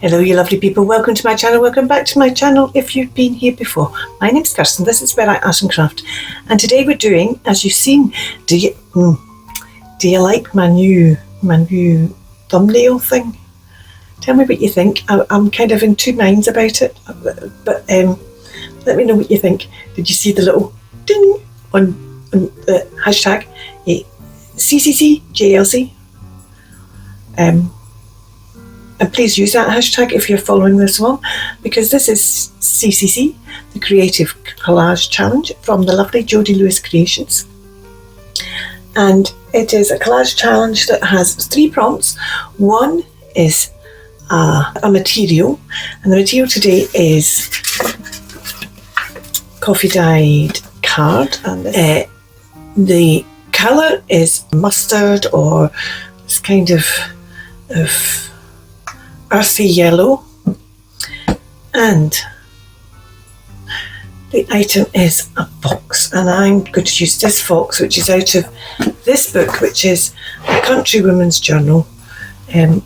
Hello you lovely people, welcome to my channel, welcome back to my channel if you've been here before. My name's Kirsten, this is where I art and craft, and today we're doing, as you've seen, do you like my new thumbnail thing? Tell me what you think. I'm kind of in two minds about it, but let me know what you think. Did you see the little ding on the hashtag CCCJLC? And please use that hashtag if you're following this one, because this is CCC, the Creative Collage Challenge from the lovely Jodie Lewis Creations. And it is a collage challenge that has 3 prompts. One is a material, and the material today is coffee dyed card, and the colour is mustard, or this kind of earthy yellow, and the item is a fox, and I'm going to use this fox, which is out of this book, which is a Countrywoman's Journal,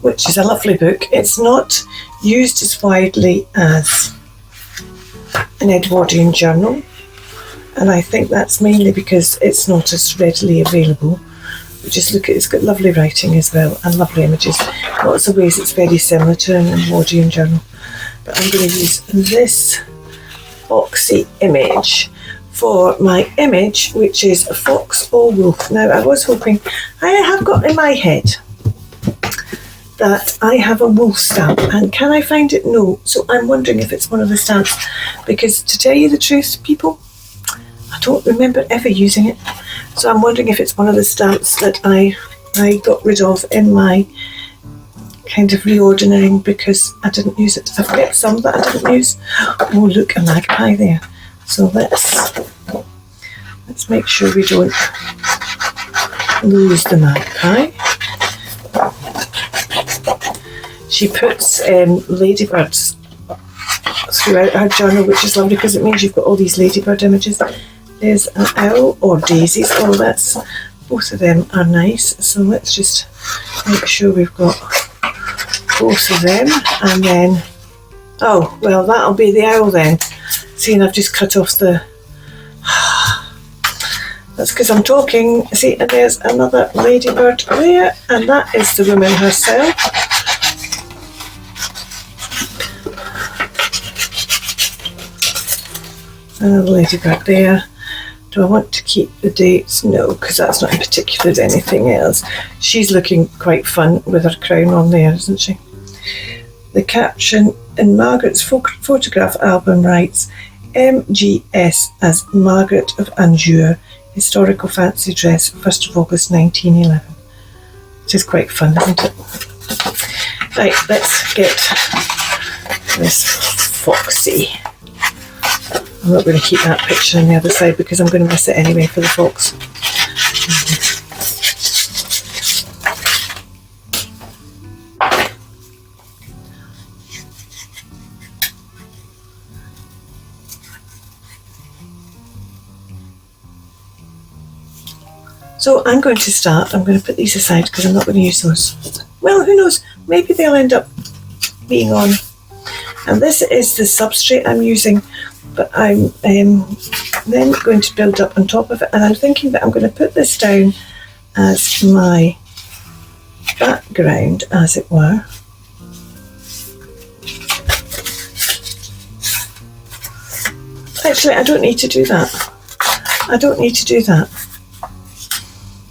which is a lovely book. It's not used as widely as an Edwardian journal, and I think that's mainly because it's not as readily available. Just look at it, it's got lovely writing as well and lovely images. Lots of ways it's very similar to an Edwardian journal, but I'm going to use this foxy image for my image, which is a fox or wolf. Now I was hoping, I have got in my head that I have a wolf stamp, and can I find it? No. So I'm wondering if it's one of the stamps, because to tell you the truth, people, I don't remember ever using it. So I'm wondering if it's one of the stamps that I got rid of in my kind of reordering because I didn't use it. I've kept some that I didn't use. Oh, look, a magpie there. So let's make sure we don't lose the magpie. She puts ladybirds throughout her journal, which is lovely because it means you've got all these ladybird images. There's an owl or daisies. Oh, that's, both of them are nice. So let's just make sure we've got both of them. And then, oh, well, that'll be the owl then. See, and I've just cut off the, that's because I'm talking. See, and there's another ladybird there, and that is the woman herself. Another ladybird there. Do I want to keep the dates? No, because that's not in particular with anything else. She's looking quite fun with her crown on there, isn't she? The caption in Margaret's photograph album writes, MGS as Margaret of Anjou, historical fancy dress, 1st of August 1911. Which is quite fun, isn't it? Right, let's get this foxy. I'm not going to keep that picture on the other side because I'm going to miss it anyway for the fox. So I'm going to start, I'm going to put these aside because I'm not going to use those. Well, who knows, maybe they'll end up being on. And this is the substrate I'm using, but I'm then going to build up on top of it, and I'm thinking that I'm going to put this down as my background, as it were. Actually, I don't need to do that. I don't need to do that.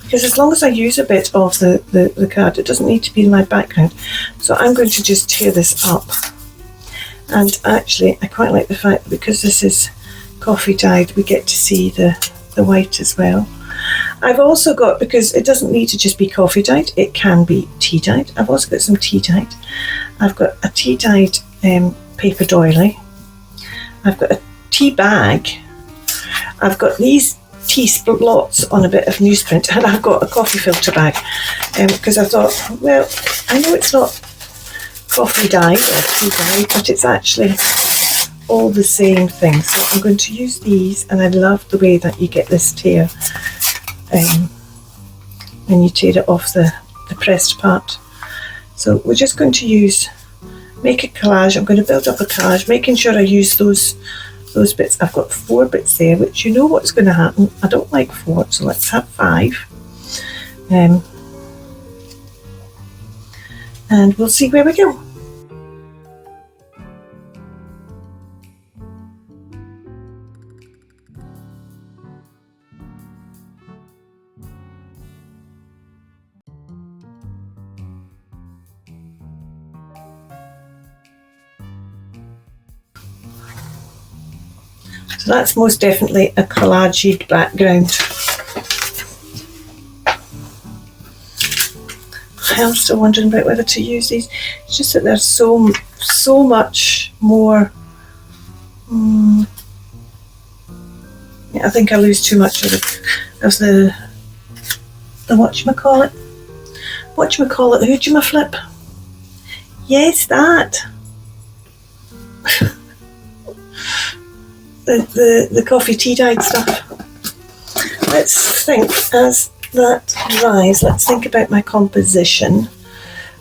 Because as long as I use a bit of the card, it doesn't need to be in my background. So I'm going to just tear this up. And actually, I quite like the fact that because this is coffee dyed, we get to see the white as well. I've also got, because it doesn't need to just be coffee dyed, it can be tea dyed. I've also got some tea dyed. I've got a tea dyed paper doily. I've got a tea bag. I've got these tea splots on a bit of newsprint, and I've got a coffee filter bag because I thought, well, I know it's not coffee dyed or tea dyed, but it's actually all the same thing. So I'm going to use these, and I love the way that you get this tear when you tear it off the pressed part. So we're just going to use make a collage. I'm going to build up a collage, making sure I use those bits. I've got 4 bits there, which you know what's going to happen. I don't like 4, so let's have 5. And we'll see where we go. So that's most definitely a collage background. I'm still wondering about whether to use these. It's just that there's so much more. Yeah, I think I lose too much of the whatchamacallit. Who flip? Yes, that. the coffee tea dyed stuff. Let's think as that dries. Let's think about my composition.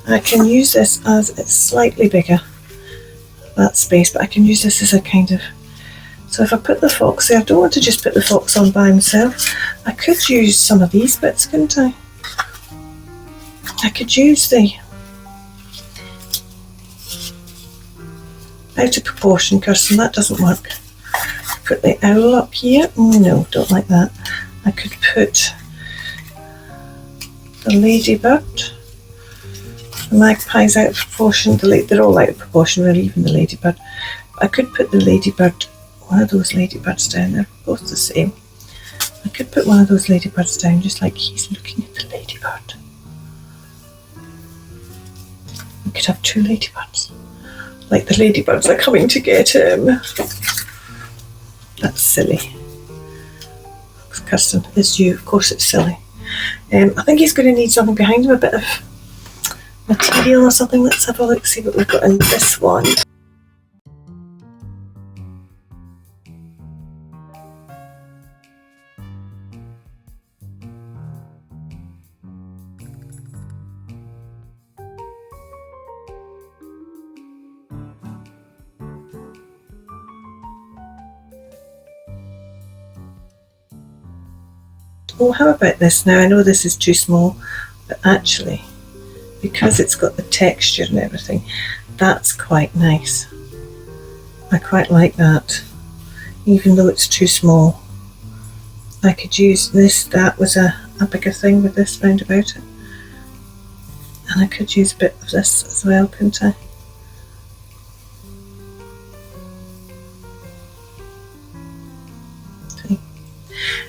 I can use this as it's slightly bigger, that space, but I can use this as a kind of, so if I put the fox there, I don't want to just put the fox on by himself. I could use some of these bits, couldn't I? I could use the out of proportion, Kirsten, that doesn't work. Put the owl up here. No, don't like that. I could put the ladybird. The magpie's out of proportion. They're all out of proportion, really, even the ladybird. I could put the ladybird, one of those ladybirds down there, both the same. I could put one of those ladybirds down just like he's looking at the ladybird. We could have 2 ladybirds. Like the ladybirds are coming to get him. That's silly. Kirsten, it's you. Of course it's silly. I think he's going to need something behind him, a bit of material or something. Let's have a look, see what we've got in this one. Oh, how about this now? I know this is too small, but actually, because it's got the texture and everything, that's quite nice. I quite like that, even though it's too small. I could use this. That was a bigger thing with this round about it. And I could use a bit of this as well, couldn't I?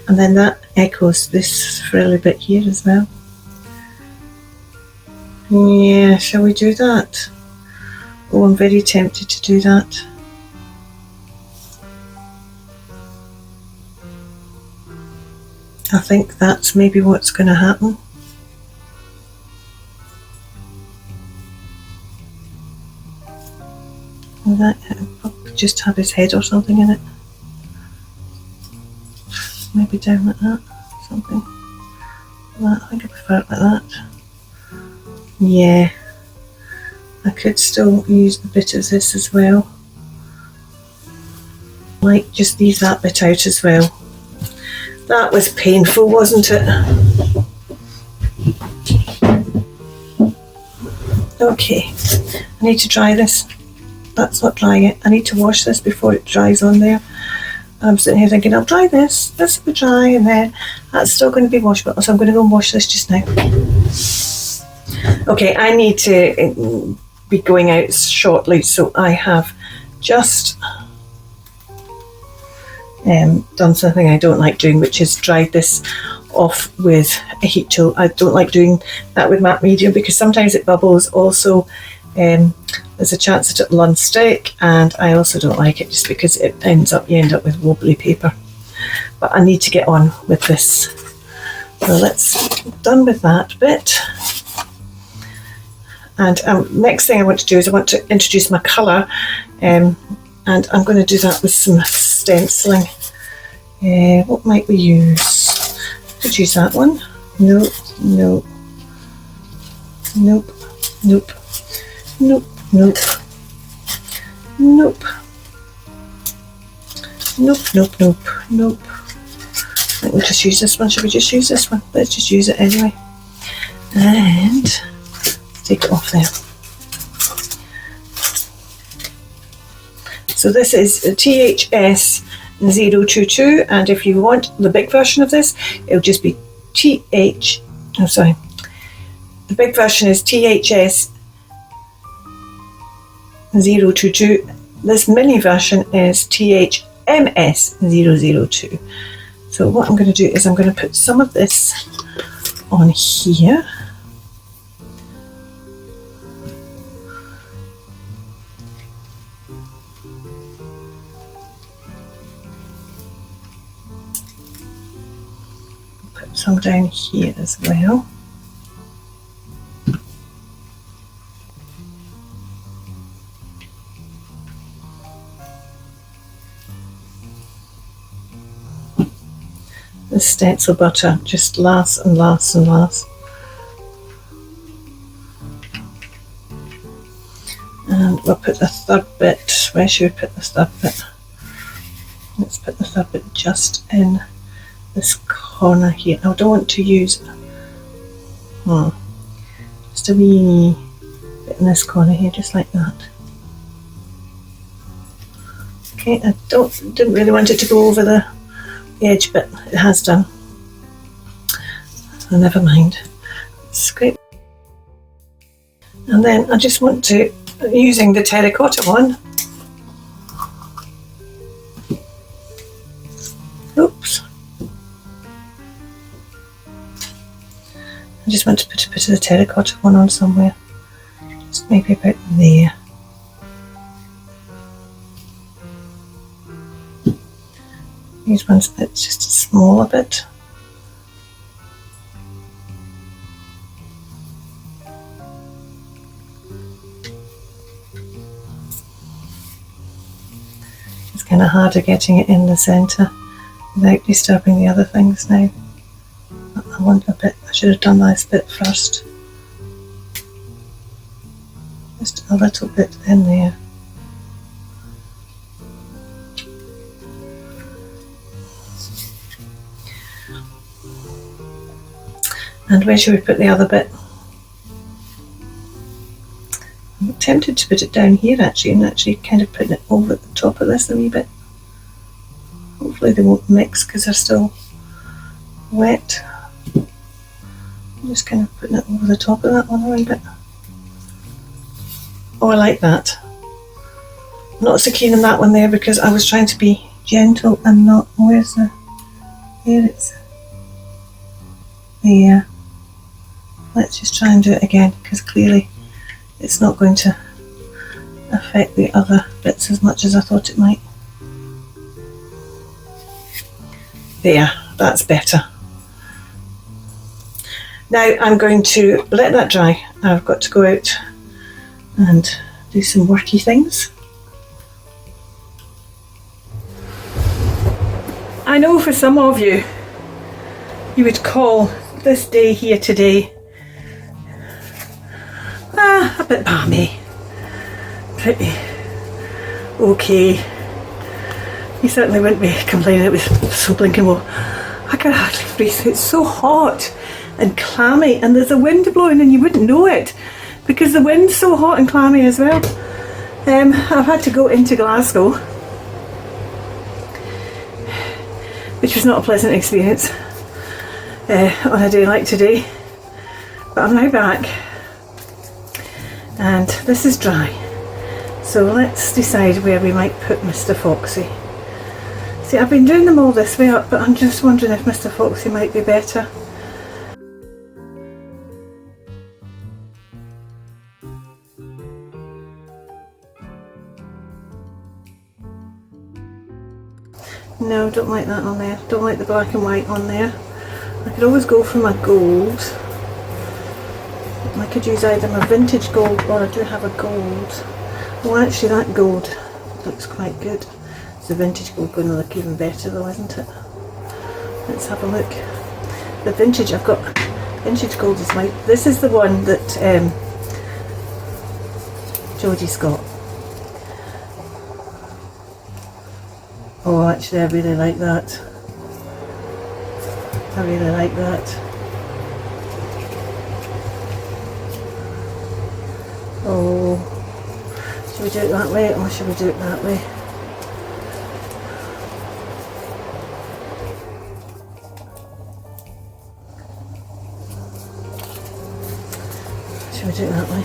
And then that echoes this frilly bit here as well. Yeah, shall we do that? Oh, I'm very tempted to do that. I think that's maybe what's going to happen. Will that probably just have his head or something in it? Maybe down like that, something like that. I think I prefer it like that. Yeah, I could still use a bit of this as well. Might just leave that bit out as well. That was painful, wasn't it? Okay, I need to dry this. That's not drying it. I need to wash this before it dries on there. I'm sitting here thinking, I'll dry this. This will be dry, and then that's still going to be washable. So I'm going to go and wash this just now. Okay, I need to be going out shortly, so I have just done something I don't like doing, which is dried this off with a heat tool. I don't like doing that with matte medium because sometimes it bubbles. Also, there's a chance that it'll unstick, and I also don't like it just because you end up with wobbly paper. But I need to get on with this. So let's done with that bit. And next thing I want to do is I want to introduce my colour, and I'm going to do that with some stenciling. What might we use? Could use that one. Nope, nope, nope, nope, nope, nope. Nope. Nope, nope, nope, nope. I think we'll just use this one. Should we just use this one? Let's just use it anyway. And take it off there. So this is THS 022, and if you want the big version of this, it'll just be the big version is THS 022. This mini version is THMS 002. So what I'm going to do is I'm going to put some of this on here. Put some down here as well. The stencil butter just lasts and lasts and lasts. And we'll put the third bit. Where should we put the third bit? Let's put the third bit just in this corner here. I don't want to use just a wee bit in this corner here, just like that. Okay, I didn't really want it to go over the edge, but it has done. So never mind. It's great. And then I just want to, using the terracotta one. Oops. I just want to put a bit of the terracotta one on somewhere. Just maybe about there. These ones, it's just a smaller bit. It's kind of harder getting it in the centre without disturbing the other things now. I want a bit, I should have done this bit first. Just a little bit in there. And where should we put the other bit? I'm tempted to put it down here actually, and actually kind of putting it over the top of this a wee bit. Hopefully they won't mix because they're still wet. I'm just kind of putting it over the top of that one a wee bit. Oh, I like that. I'm not so keen on that one there because I was trying to be gentle and not, where's the, there it's, there. Let's just try and do it again because clearly it's not going to affect the other bits as much as I thought it might. There, that's better. Now I'm going to let that dry. I've got to go out and do some worky things. I know for some of you, you would call this day here today a bit balmy, pretty okay. You certainly wouldn't be complaining it was so blinking well. I can hardly breathe, it's so hot and clammy, and there's a wind blowing and you wouldn't know it because the wind's so hot and clammy as well. I've had to go into Glasgow, which was not a pleasant experience on a day like today, but I'm now back and this is dry, so let's decide where we might put Mr. Foxy. See, I've been doing them all this way up, but I'm just wondering if Mr. Foxy might be better. No, don't like that on there. Don't like the black and white on there. I could always go for my gold. I could use either my vintage gold or I do have a gold. Well, actually that gold looks quite good. Is the vintage gold going to look even better though, isn't it? Let's have a look. The vintage, I've got vintage gold is my, this is the one that Jodie's got. Oh, actually, I really like that. I really like that. Oh, should we do it that way or should we do it that way? Should we do it that way?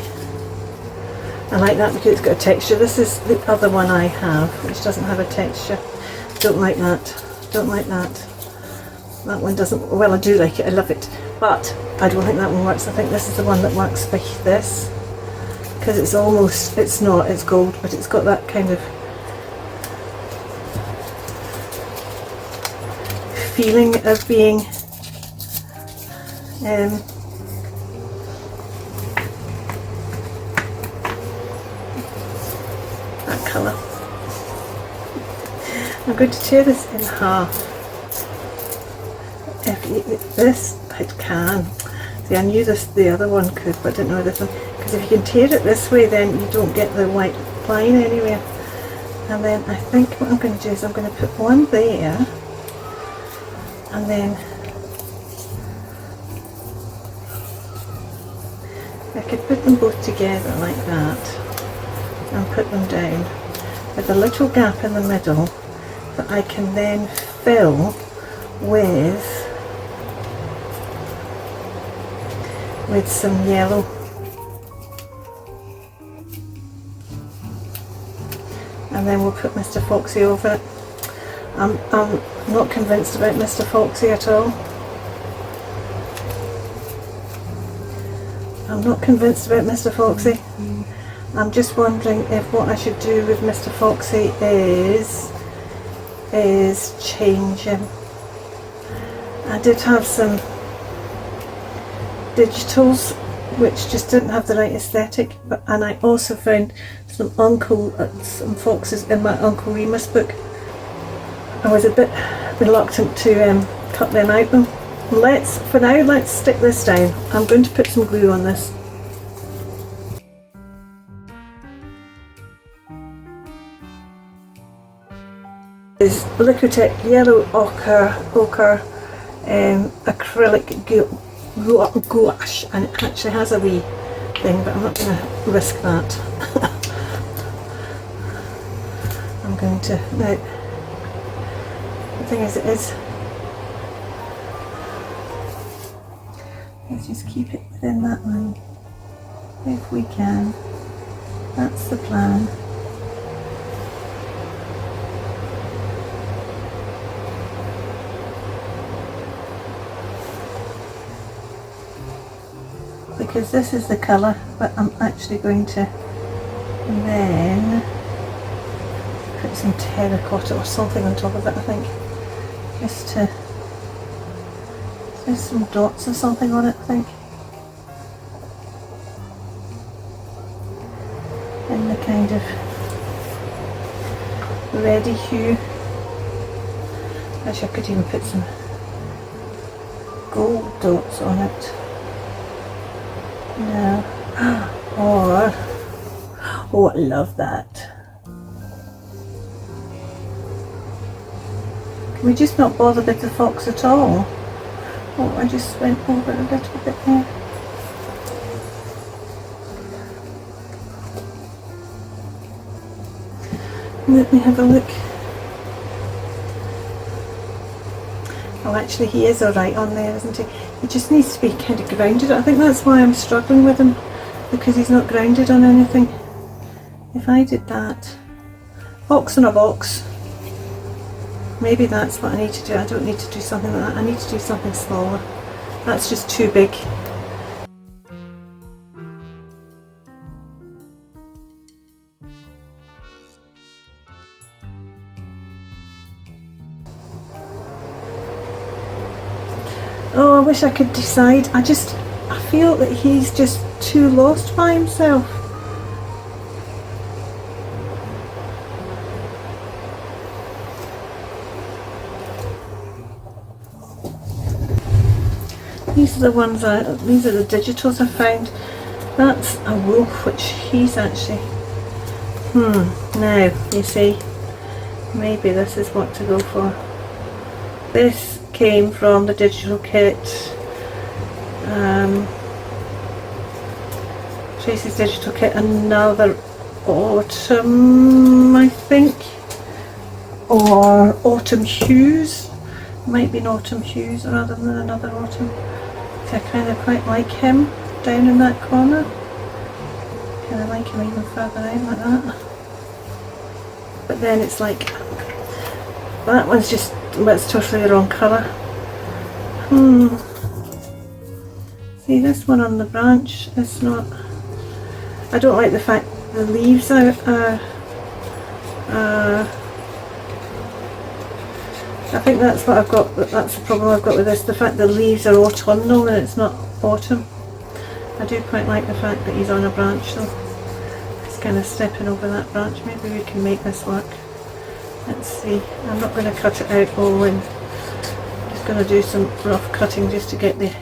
I like that because it's got a texture. This is the other one I have, which doesn't have a texture. Don't like that. Don't like that. That one doesn't, well, I do like it, I love it. But I don't think that one works. I think this is the one that works for this. Because it's almost, it's not, it's gold, but it's got that kind of feeling of being that colour. I'm going to tear this in half. If this, I can. See, I knew this, the other one could, but I didn't know this one. Because if you can tear it this way, then you don't get the white line anywhere. And then I think what I'm going to do is I'm going to put one there, and then I could put them both together like that and put them down with a little gap in the middle that I can then fill with some yellow. And then we'll put Mr. Foxy over it. I'm not convinced about Mr. Foxy at all. I'm not convinced about Mr. Foxy. I'm just wondering if what I should do with Mr. Foxy is change him. I did have some digitals which just didn't have the right aesthetic, and I also found some some foxes in my Uncle Remus book. I was a bit reluctant to cut them out though. For now, let's stick this down. I'm going to put some glue on this. Is Liquitex yellow ochre acrylic gouache, and it actually has a wee thing, but I'm not going to risk that. I'm going to, now, the thing is, let's just keep it within that line if we can. That's the plan. Because this is the colour, but I'm actually going to then put some terracotta or something on top of it, I think, just some dots or something on it, I think, in the kind of reddy hue. Actually, I could even put some gold dots on it. No. Or, oh, I love that. Can we just not bother with the fox at all? Oh, I just went over a little bit there. Let me have a look. Oh, actually he is alright on there, isn't he? He just needs to be kind of grounded. I think that's why I'm struggling with him, because he's not grounded on anything. If I did that, box in a box, maybe that's what I need to do. I don't need to do something like that. I need to do something smaller. That's just too big. Oh, I wish I could decide. I feel that he's just too lost by himself. These are the ones these are the digitals I found. That's a wolf, which he's actually, now, you see, maybe this is what to go for. This came from the digital kit, Tracy's digital kit, another autumn I think, or autumn hues, might be an autumn hues rather than another autumn. So I kind of quite like him down in that corner, kind of like him even further out like that, but then it's like that one's just, that's totally the wrong colour. See, this one on the branch is not, I don't like the fact the leaves are I think that's what I've got, that's the problem I've got with this, the fact the leaves are autumnal and it's not autumn. I do quite like the fact that he's on a branch though. He's kind of stepping over that branch. Maybe we can make this work. Let's see. I'm not going to cut it out all in. I'm just going to do some rough cutting just to get the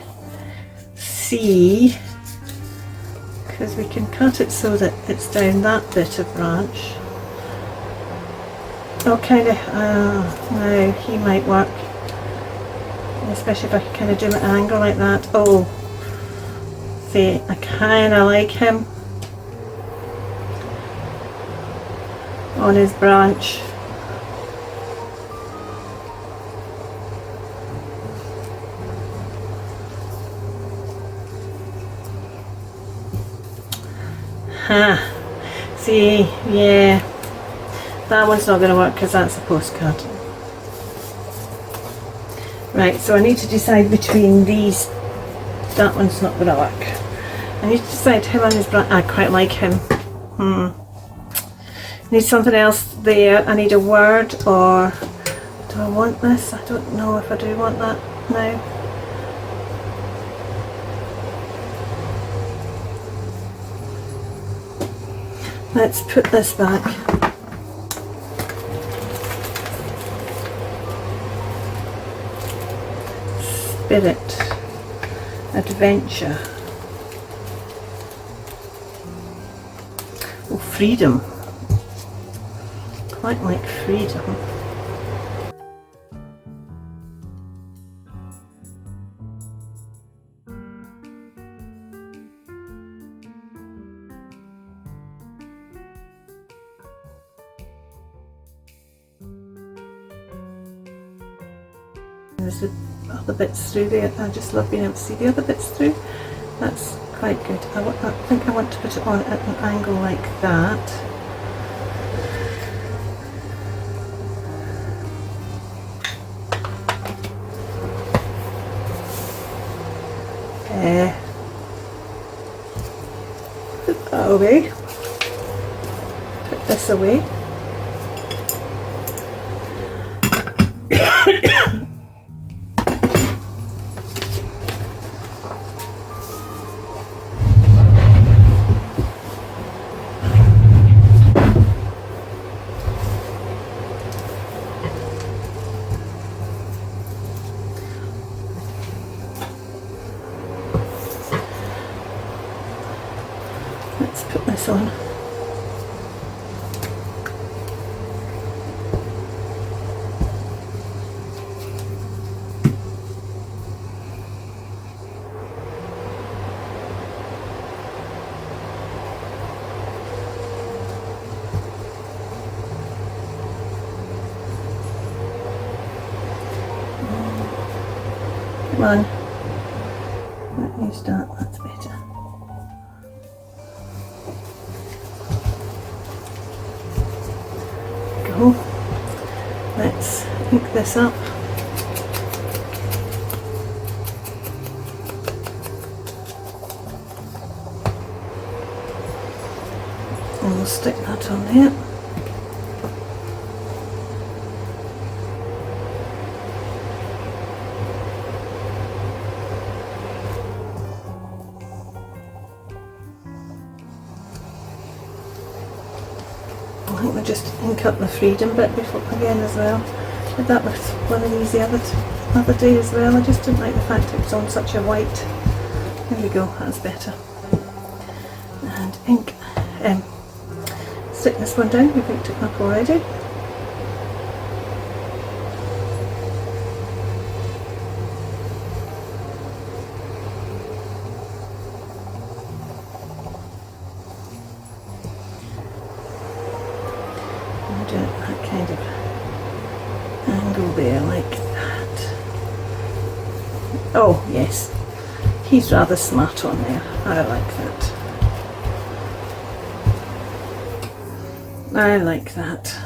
C, because we can cut it so that it's down that bit of branch. Oh, kind of, no, he might work, especially if I can kind of do it at an angle like that. Oh, see, I kind of like him on his branch. See, yeah, that one's not going to work because that's a postcard. Right, so I need to decide between these. That one's not going to work. I need to decide him on his brand. I quite like him. Need something else there. I need a word, or do I want this? I don't know if I do want that now. Let's put this back. Spirit, adventure, oh, freedom. Quite like freedom. There's the other bits through there. I just love being able to see the other bits through. That's quite good. I think I want to put it on at an angle like that. Put that away. Put this away. Let's put this on. Come on. Let me start, that's better. Go. Let's ink this up. And we'll stick that on there. I think we'll just ink up the freedom bit before again as well. Did that with one of these the other day as well. I just didn't like the fact it was on such a white. There we go, that's better. And ink. Stick this one down, we've inked it up already. middle there like that. Oh yes, he's rather smart on there. I like that. I like that.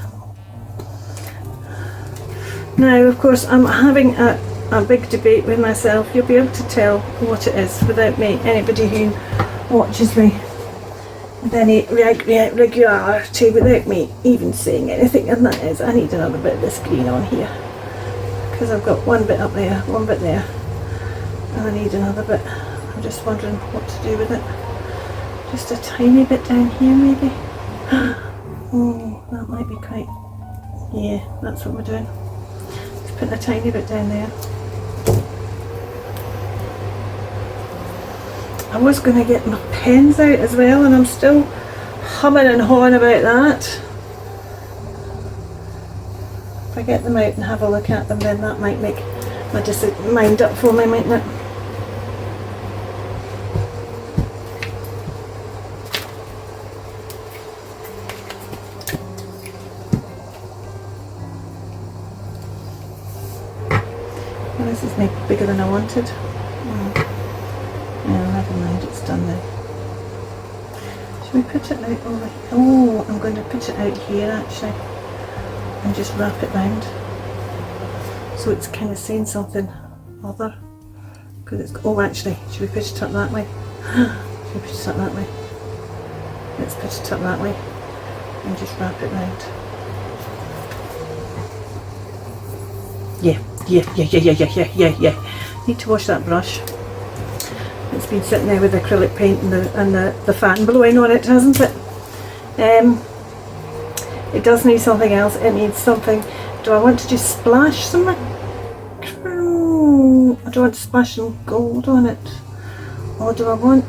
Now of course I'm having a big debate with myself. You'll be able to tell what it is without me. Anybody who watches me with any regularity without me even saying anything, and that is I need another bit of this green on here, because I've got one bit up there, one bit there, and I need another bit. I'm just wondering what to do with it. Just a tiny bit down here maybe. Oh, that might be quite, yeah, that's what we're doing. Just putting a tiny bit down there. I was going to get my pens out as well, and I'm still humming and hawing about that. If I get them out and have a look at them, then that might make my mind up for me, mightn't it? Well, this is maybe bigger than I wanted. Yeah, never mind, it's done now. Should we put it out over here? Oh, I'm going to put it out here actually, and just wrap it round, so it's kind of saying something other. Because it's, oh actually, should we put it up that way? Should we put it up that way? Let's put it up that way, and just wrap it round. Yeah. Need to wash that brush. It's been sitting there with acrylic paint and the fan blowing on it, hasn't it? It does need something else. It needs something. Do I want to just splash some? I do want to splash some gold on it, or do I want?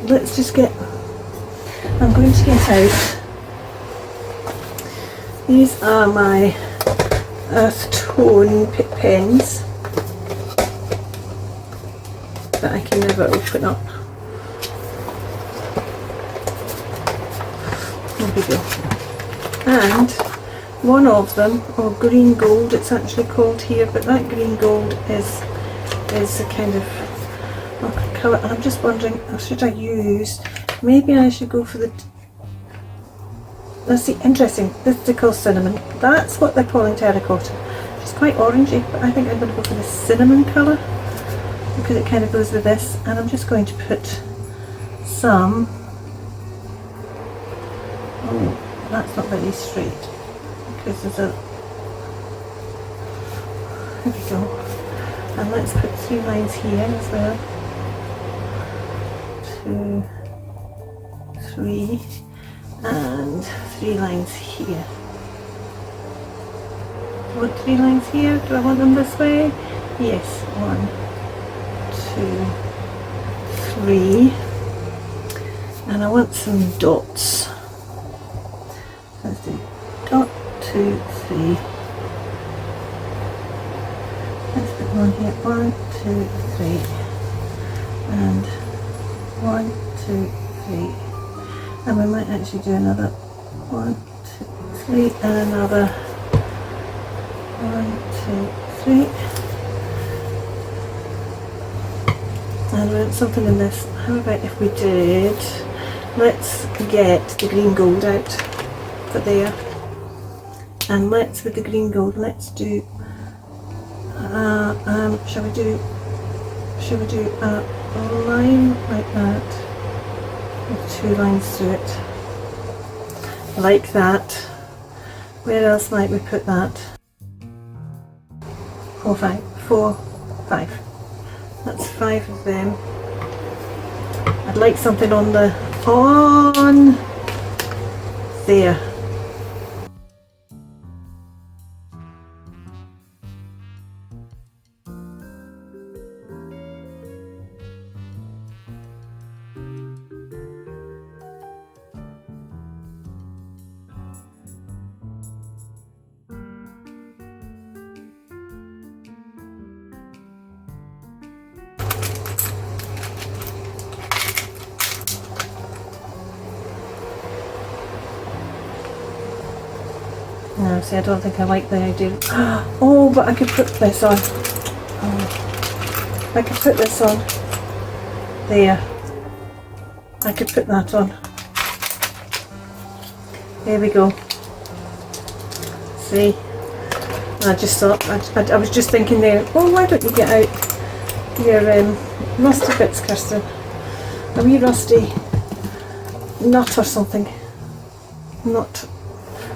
Let's just get. I'm going to get out. These are my earth tone pens that I can never open up. No big deal. And one of them, or green gold it's actually called here, but that green gold is a kind of colour, and I'm just wondering, should I use, maybe I should go for the, let's see, interesting, this is called cinnamon. That's what they're calling terracotta. It's quite orangey, but I think I'm going to go for the cinnamon colour, because it kind of goes with this, and I'm just going to put some, oh, that's not very straight, because there's a, there we go, and let's put 3 lines here as well, 2, 3, and 3 lines here. Do I want 3 lines here? Do I want them this way? Yes, 1, 2, 3, and I want some dots. Let's do dot, 2, 3. Let's put one here, 1, 2, 3, and 1, 2, 3, and we might actually do another 1, 2, 3, and another 1, 2, 3. And we want something in this. How about if we did, let's get the green gold out for there, and let's, with the green gold, let's do shall we do a line like that with 2 lines through it like that. Where else might we put that? 4, 5, 4, 5. That's 5 of them. I'd like something on the, on there. now. See, I don't think I like the idea. Oh, but I could put this on. I could put this on. There. I could put that on. There we go. See? I just thought, I was just thinking there, oh, why don't you get out your rusty bits, Kirsten? A wee rusty nut or something. Nut.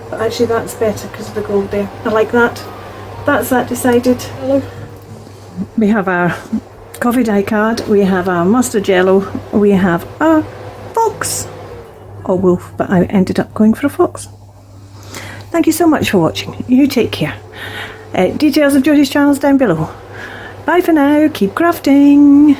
But actually that's better because of the gold there. I like that. That's that decided. We have our coffee dye card, we have our mustard yellow, we have a fox or wolf, but I ended up going for a fox. Thank you so much for watching. You take care. Details of Jodie's channels down below. Bye for now. Keep crafting.